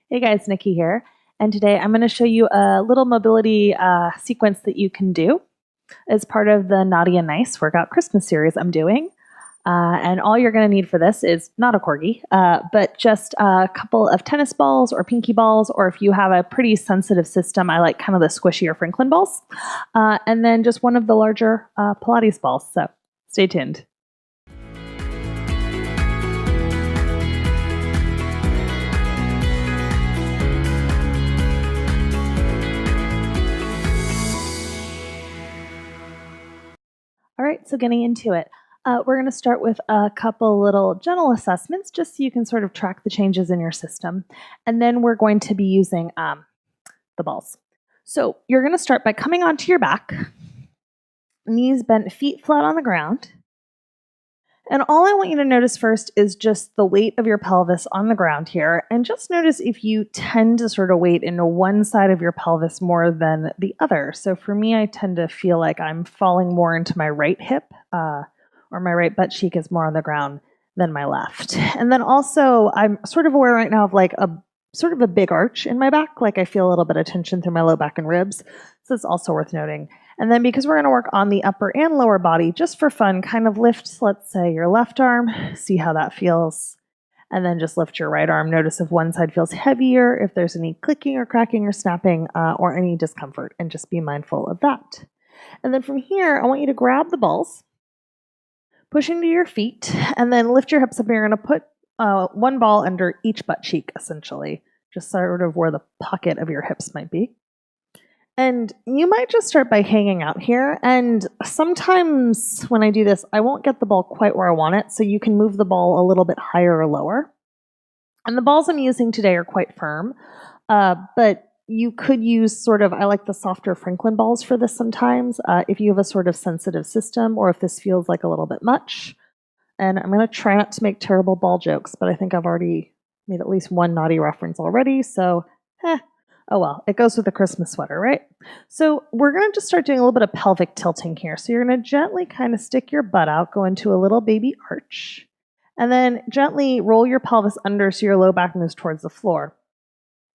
Hey guys, Nikki here. And today I'm going to show you a little mobility sequence that you can do as part of the Naughty and Nice Workout Christmas series I'm doing. And all you're going to need for this is not a corgi, but just a couple of tennis balls or pinky balls, or if you have a pretty sensitive system, I like kind of the squishier Franklin balls. And then just one of the larger Pilates balls. So stay tuned. All right, so getting into it. We're going to start with a couple little gentle assessments just so you can sort of track the changes in your system. And then we're going to be using the balls. So you're going to start by coming onto your back, knees bent, feet flat on the ground. And all I want you to notice first is just the weight of your pelvis on the ground here. And just notice if you tend to sort of weight into one side of your pelvis more than the other. So for me, I tend to feel like I'm falling more into my right hip, or my right butt cheek is more on the ground than my left. And then also, I'm sort of aware right now of like a sort of a big arch in my back. Like I feel a little bit of tension through my low back and ribs. So it's also worth noting. And then because we're going to work on the upper and lower body, just for fun, kind of lift, let's say, your left arm, see how that feels. And then just lift your right arm. Notice if one side feels heavier, if there's any clicking or cracking or snapping, or any discomfort, and just be mindful of that. And then from here, I want you to grab the balls, push into your feet, and then lift your hips up. You're going to put one ball under each butt cheek, essentially, just sort of where the pocket of your hips might be. And you might just start by hanging out here. And sometimes when I do this, I won't get the ball quite where I want it. So you can move the ball a little bit higher or lower. And the balls I'm using today are quite firm. But you could use sort of, I like the softer Franklin balls for this sometimes, if you have a sort of sensitive system or if this feels like a little bit much. And I'm going to try not to make terrible ball jokes, but I think I've already made at least one naughty reference already. So, oh well, it goes with the Christmas sweater, right? So we're going to just start doing a little bit of pelvic tilting here. So you're going to gently kind of stick your butt out, go into a little baby arch, and then gently roll your pelvis under so your low back moves towards the floor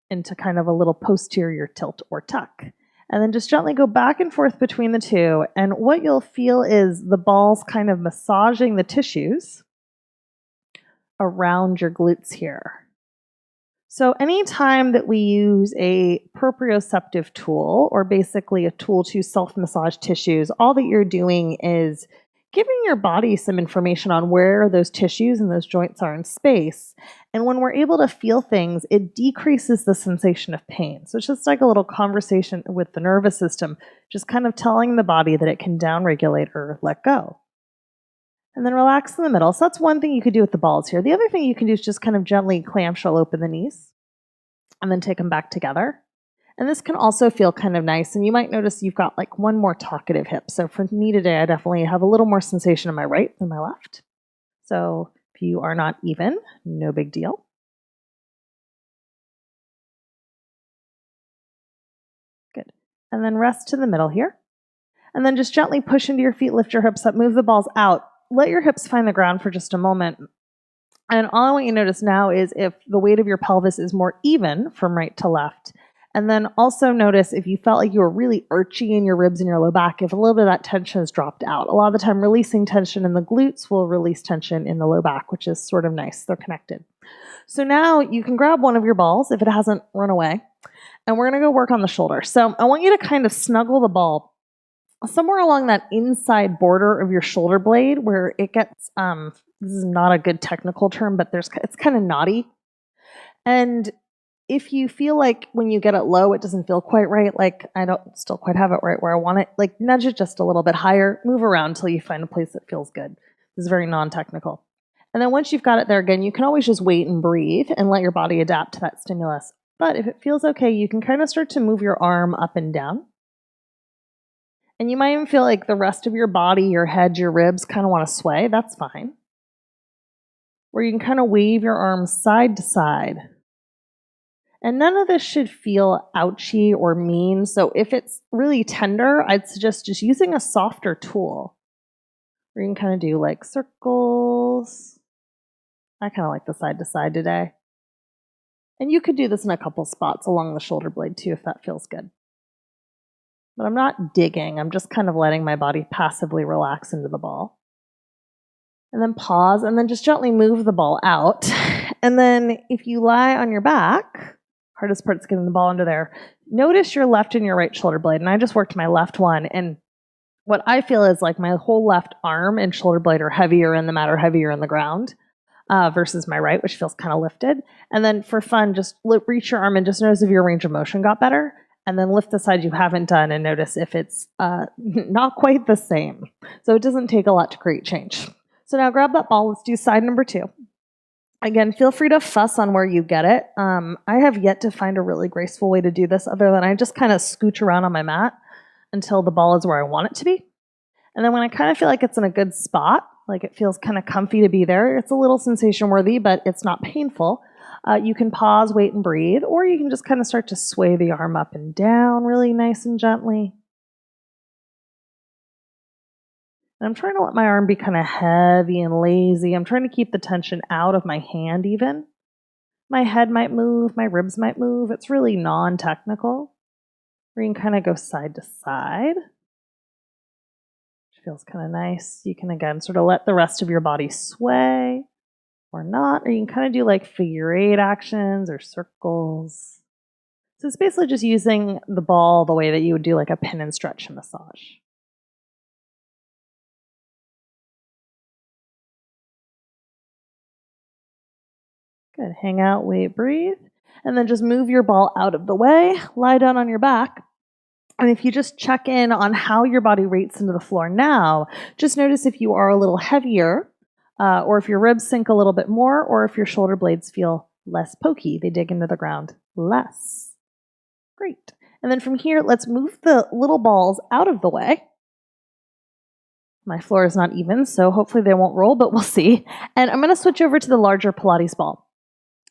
into kind of a little posterior tilt or tuck. And then just gently go back and forth between the two. And what you'll feel is the balls kind of massaging the tissues around your glutes here. So anytime that we use a proprioceptive tool, or basically a tool to self-massage tissues, all that you're doing is giving your body some information on where those tissues and those joints are in space. And when we're able to feel things, it decreases the sensation of pain. So it's just like a little conversation with the nervous system, just kind of telling the body that it can downregulate or let go. And then relax in the middle. So that's one thing you could do with the balls here. The other thing you can do is just kind of gently clamshell open the knees and then take them back together. And this can also feel kind of nice. And you might notice you've got like one more talkative hip. So for me today, I definitely have a little more sensation in my right than my left. So if you are not even, no big deal. Good. And then rest to the middle here. And then just gently push into your feet, lift your hips up, move the balls out. Let your hips find the ground for just a moment. And all I want you to notice now is if the weight of your pelvis is more even from right to left. And then also notice if you felt like you were really archy in your ribs and your low back, if a little bit of that tension has dropped out. A lot of the time, releasing tension in the glutes will release tension in the low back, which is sort of nice. They're connected. So now you can grab one of your balls if it hasn't run away. And we're going to go work on the shoulder. So I want you to kind of snuggle the ball somewhere along that inside border of your shoulder blade where it gets, this is not a good technical term, but it's kind of knotty. And if you feel like when you get it low, it doesn't feel quite right, like I don't still quite have it right where I want it, like nudge it just a little bit higher, move around until you find a place that feels good. This is very non-technical. And then once you've got it there again, you can always just wait and breathe and let your body adapt to that stimulus. But if it feels okay, you can kind of start to move your arm up and down. And you might even feel like the rest of your body, your head, your ribs kind of want to sway. That's fine. Or you can kind of wave your arms side to side. And none of this should feel ouchy or mean. So if it's really tender, I'd suggest just using a softer tool. Or you can kind of do like circles. I kind of like the side to side today. And you could do this in a couple spots along the shoulder blade too if that feels good. But I'm not digging, I'm just kind of letting my body passively relax into the ball. And then pause, and then just gently move the ball out. And then if you lie on your back, hardest part is getting the ball under there, notice your left and your right shoulder blade. And I just worked my left one, and what I feel is like my whole left arm and shoulder blade are heavier in the mat or heavier in the ground versus my right, which feels kind of lifted. And then for fun, just reach your arm and just notice if your range of motion got better. And then lift the side you haven't done and notice if it's not quite the same. So it doesn't take a lot to create change. So now grab that ball. Let's do side number 2. Again, feel free to fuss on where you get it. I have yet to find a really graceful way to do this other than I just kind of scooch around on my mat until the ball is where I want it to be. And then when I kind of feel like it's in a good spot, like it feels kind of comfy to be there, it's a little sensation worthy, but it's not painful. You can pause, wait, and breathe, or you can just kind of start to sway the arm up and down really nice and gently. And I'm trying to let my arm be kind of heavy and lazy. I'm trying to keep the tension out of my hand even. My head might move, my ribs might move. It's really non-technical. Or you can kind of go side to side. Which feels kind of nice. You can, again, sort of let the rest of your body sway or not. Or you can kind of do like figure 8 actions or circles. So it's basically just using the ball the way that you would do like a pin and stretch massage. Good. Hang out, wait, breathe. And then just move your ball out of the way. Lie down on your back. And if you just check in on how your body rates into the floor now, just notice if you are a little heavier, or if your ribs sink a little bit more, or if your shoulder blades feel less pokey. They dig into the ground less. Great. And then from here, let's move the little balls out of the way. My floor is not even, so hopefully they won't roll, but we'll see. And I'm going to switch over to the larger Pilates ball.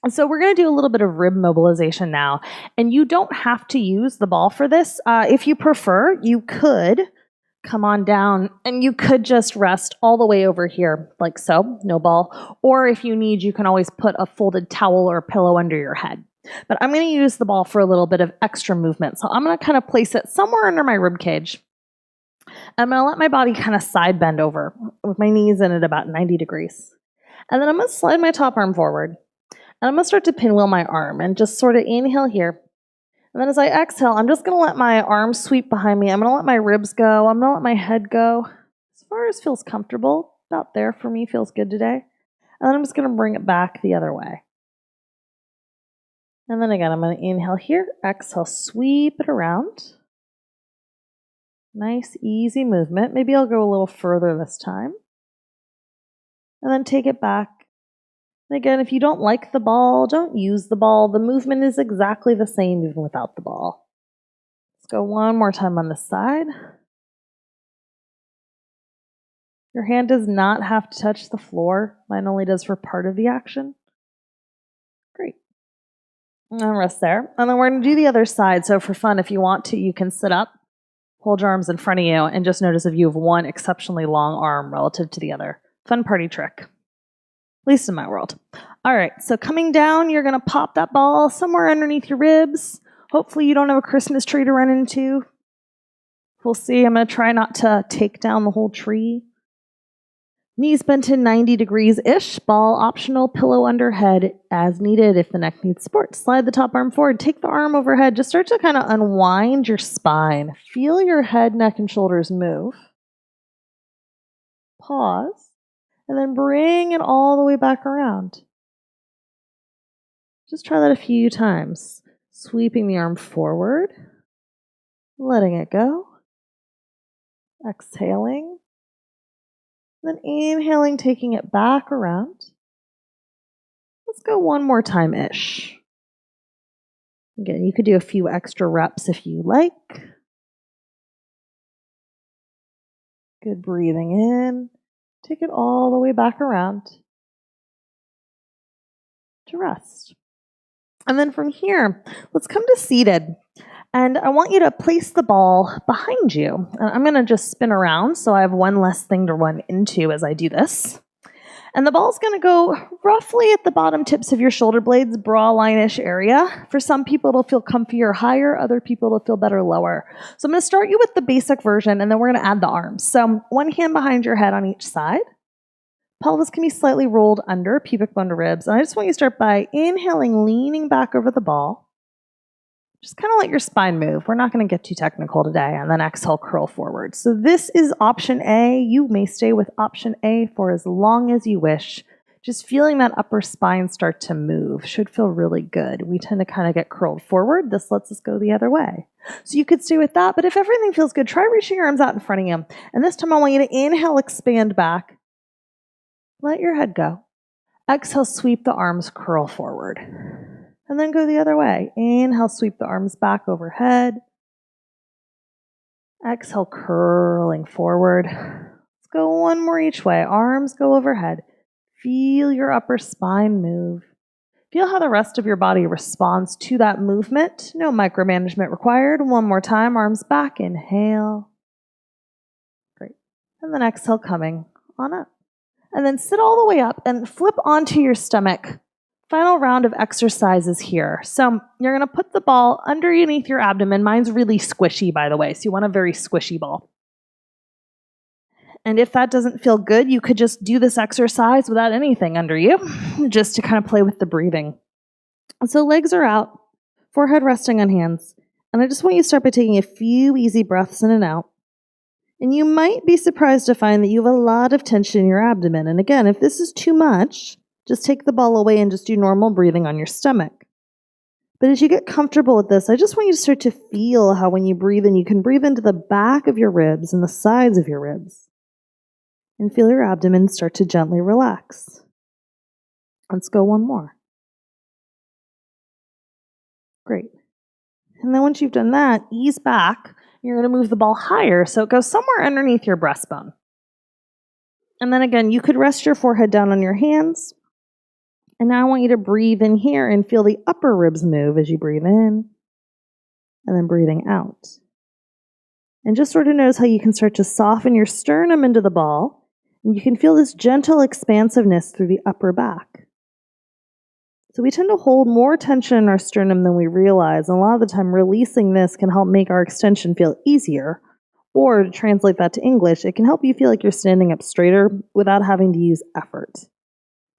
And so we're going to do a little bit of rib mobilization now. And you don't have to use the ball for this. If you prefer, you could come on down and you could just rest all the way over here, like so, no ball. Or if you need, you can always put a folded towel or a pillow under your head. But I'm going to use the ball for a little bit of extra movement. So I'm going to kind of place it somewhere under my rib cage. I'm going to let my body kind of side bend over with my knees in at about 90 degrees. And then I'm going to slide my top arm forward. And I'm going to start to pinwheel my arm and just sort of inhale here. And then as I exhale, I'm just going to let my arms sweep behind me. I'm going to let my ribs go. I'm going to let my head go. As far as feels comfortable, about there for me, feels good today. And then I'm just going to bring it back the other way. And then again, I'm going to inhale here, exhale, sweep it around. Nice, easy movement. Maybe I'll go a little further this time. And then take it back. And again, if you don't like the ball, don't use the ball. The movement is exactly the same even without the ball. Let's go one more time on this side. Your hand does not have to touch the floor. Mine only does for part of the action. Great. And then rest there. And then we're going to do the other side. So for fun, if you want to, you can sit up, hold your arms in front of you, and just notice if you have one exceptionally long arm relative to the other. Fun party trick. At least in my world. All right, so coming down, you're going to pop that ball somewhere underneath your ribs. Hopefully you don't have a Christmas tree to run into. We'll see. I'm going to try not to take down the whole tree. Knees bent in 90 degrees-ish. Ball optional, pillow under head as needed if the neck needs support. Slide the top arm forward. Take the arm overhead. Just start to kind of unwind your spine. Feel your head, neck, and shoulders move. Pause. And then bring it all the way back around. Just try that a few times. Sweeping the arm forward. Letting it go. Exhaling. Then inhaling, taking it back around. Let's go one more time-ish. Again, you could do a few extra reps if you like. Good breathing in. Take it all the way back around to rest. And then from here, let's come to seated. And I want you to place the ball behind you. And I'm going to just spin around so I have one less thing to run into as I do this. And the ball's going to go roughly at the bottom tips of your shoulder blades, bra line-ish area. For some people, it'll feel comfier higher. Other people, it'll feel better lower. So I'm going to start you with the basic version, and then we're going to add the arms. So one hand behind your head on each side. Pelvis can be slightly rolled under, pubic bone to ribs. And I just want you to start by inhaling, leaning back over the ball. Just kind of let your spine move. We're not going to get too technical today. And then exhale, curl forward. So this is option A. You may stay with option A for as long as you wish. Just feeling that upper spine start to move should feel really good. We tend to kind of get curled forward. This lets us go the other way. So you could stay with that. But if everything feels good, try reaching your arms out in front of you. And this time I want you to inhale, expand back. Let your head go. Exhale, sweep the arms, curl forward. And then go the other way. Inhale, sweep the arms back overhead. Exhale, curling forward. Let's go one more each way. Arms go overhead. Feel your upper spine move. Feel how the rest of your body responds to that movement. No micromanagement required. One more time. Arms back. Inhale. Great. And then exhale, coming on up. And then sit all the way up and flip onto your stomach. Final round of exercises here. So you're going to put the ball underneath your abdomen. Mine's really squishy, by the way, so you want a very squishy ball. And if that doesn't feel good, you could just do this exercise without anything under you, just to kind of play with the breathing. So legs are out, forehead resting on hands. And I just want you to start by taking a few easy breaths in and out. And you might be surprised to find that you have a lot of tension in your abdomen. And again, if this is too much, just take the ball away and just do normal breathing on your stomach. But as you get comfortable with this, I just want you to start to feel how when you breathe in, you can breathe into the back of your ribs and the sides of your ribs. And feel your abdomen start to gently relax. Let's go one more. Great. And then once you've done that, ease back. You're going to move the ball higher so it goes somewhere underneath your breastbone. And then again, you could rest your forehead down on your hands. And now I want you to breathe in here and feel the upper ribs move as you breathe in and then breathing out. And just sort of notice how you can start to soften your sternum into the ball. And you can feel this gentle expansiveness through the upper back. So we tend to hold more tension in our sternum than we realize. And a lot of the time, releasing this can help make our extension feel easier. Or to translate that to English, it can help you feel like you're standing up straighter without having to use effort.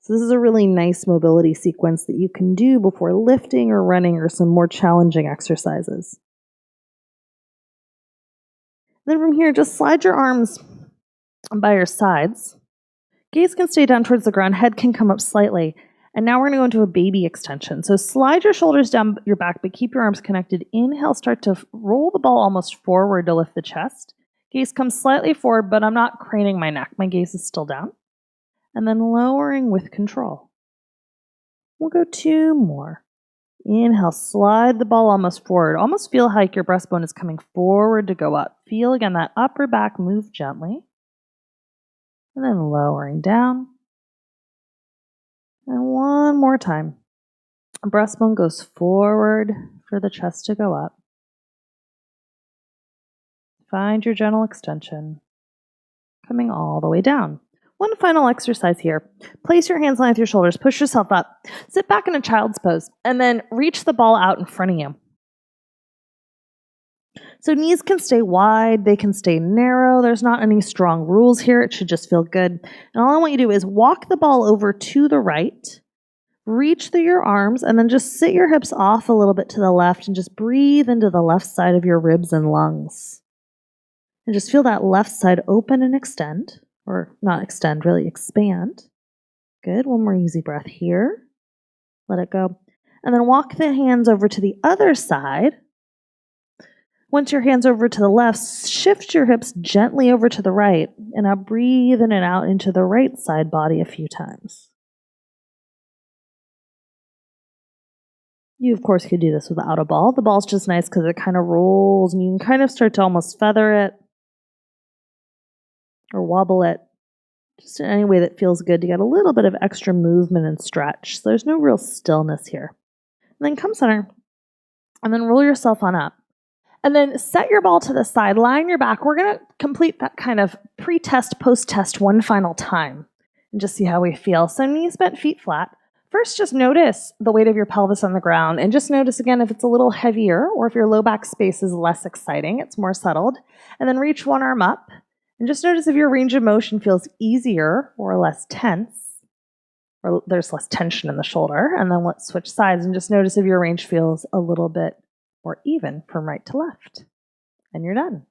So this is a really nice mobility sequence that you can do before lifting or running or some more challenging exercises. Then from here, just slide your arms by your sides. Gaze can stay down towards the ground, head can come up slightly. And now we're going to go into a baby extension. So slide your shoulders down your back, but keep your arms connected. Inhale, start to roll the ball almost forward to lift the chest. Gaze comes slightly forward, but I'm not craning my neck. My gaze is still down. And then lowering with control. We'll go two more. Inhale, slide the ball almost forward. Almost feel like your breastbone is coming forward to go up. Feel again that upper back move gently. And then lowering down. And one more time. Breastbone goes forward for the chest to go up. Find your gentle extension. Coming all the way down. One final exercise here. Place your hands underneath your shoulders. Push yourself up. Sit back in a child's pose. And then reach the ball out in front of you. So knees can stay wide. They can stay narrow. There's not any strong rules here. It should just feel good. And all I want you to do is walk the ball over to the right. Reach through your arms. And then just sit your hips off a little bit to the left. And just breathe into the left side of your ribs and lungs. And just feel that left side open and extend. Or not extend, really expand. Good. One more easy breath here. Let it go. And then walk the hands over to the other side. Once your hands over to the left, shift your hips gently over to the right. And now breathe in and out into the right side body a few times. You, of course, could do this without a ball. The ball's just nice because it kind of rolls and you can kind of start to almost feather it. Or wobble it, just in any way that feels good to get a little bit of extra movement and stretch. So there's no real stillness here. And then come center, and then roll yourself on up. And then set your ball to the side, lie on your back. We're going to complete that kind of pre-test, post-test one final time. and just see how we feel. So knees bent, feet flat. First, just notice the weight of your pelvis on the ground, and just notice again if it's a little heavier or if your low back space is less exciting, it's more settled. And then reach one arm up, and just notice if your range of motion feels easier or less tense, or there's less tension in the shoulder. And then let's switch sides and just notice if your range feels a little bit more even from right to left. And you're done.